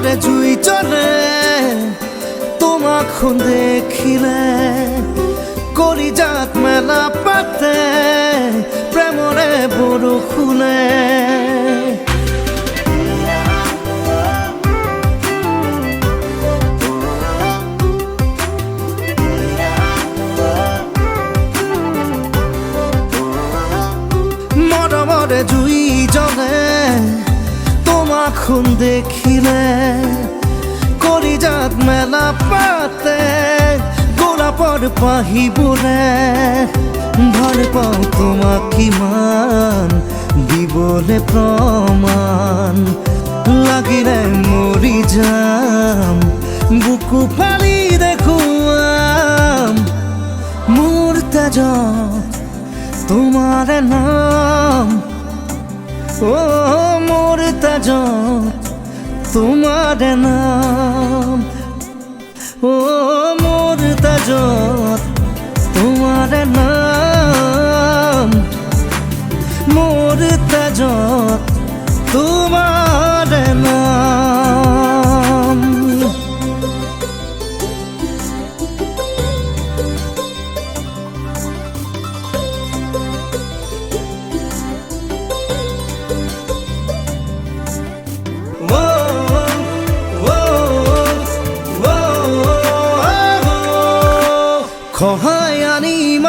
মরে জুই চলে তোমাক দেখিলে কলিজাত মেলা পাতে প্রেমরে বৰষুণে মৰমৰে জুই জ্বলে তোমাক দেখিলে কলিজাত মেলা পাতে গোলাপৰ পাহিবোৰে ভাল পাওঁ তোমাক কিমান দিবলে প্ৰমাণ লাগিলে মৰি যাম বুকু ফালি দেখুৱাম মোৰ তেজত তোমাৰ নাম ও মোৰ তেজত তোমাৰ নাম ও মোৰ তেজত তোমাৰ নাম মোৰ তেজত তোমাৰ নাম খহাই আনিম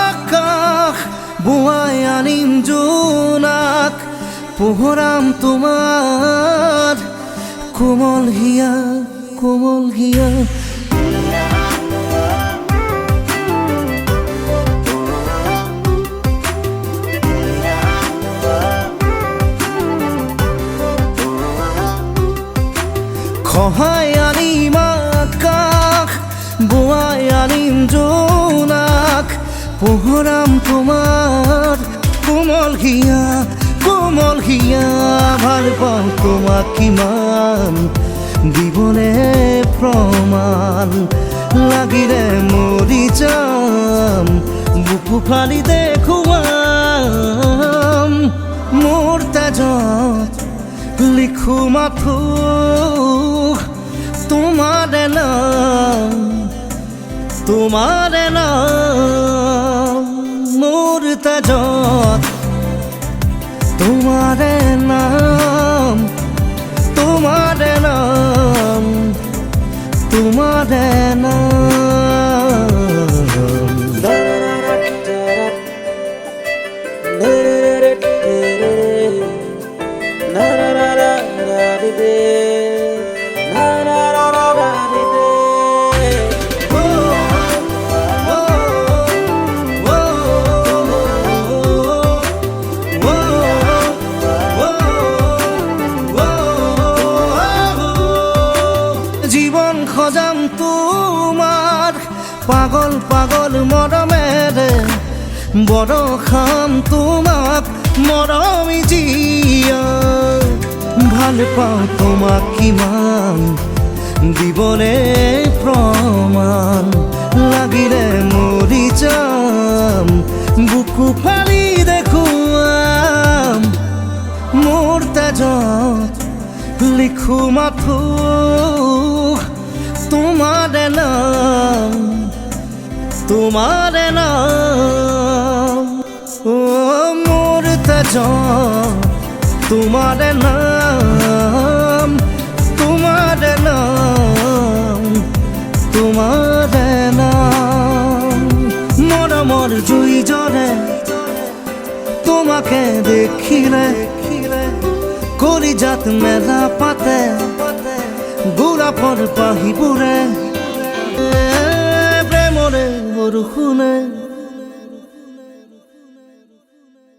আকাশ বুৱাই আনিম জোনাক পোহৰাম তোমাৰ কোমল হিয়া কোমল হিয়া খহাই আনিম আকাশ বুৱাই আনিম জোনাক পোহৰাম তোমাৰ কোমল হিয়া ভাল পাওঁ তোমাক কিমান দিবলে প্ৰমাণ লাগিলে মৰি যাম বুকু ফালি দেখুৱাম মোৰ তেজত লিখো মাথো তোমাৰ নাম তোমাৰ নাম মোৰ তেজত তোমাৰ নাম তোমাৰ নাম তোমাৰ নাম খজাম তোমার পাগল পাগল মরমেরে বড় খাম তোমাক মরমি জিয়া ভাল পাওঁ তোমাক কিমান দিবলে প্রমাণ লাগিলে মরি যাম বুকু ফালি দেখুৱাম মোৰ তেজত লিখো মাথো তোমাৰ নাম তোমাৰ নাম ও মোৰ তেজত তোমাৰ নাম তোমাৰ নাম তোমাৰ নাম মৰমৰ জুই জ্বলে তোমাকে দেখিলে কলিজাত মেলা পাতে গোলাপৰ পাহিবোৰে প্ৰেমৰে বৰষুণে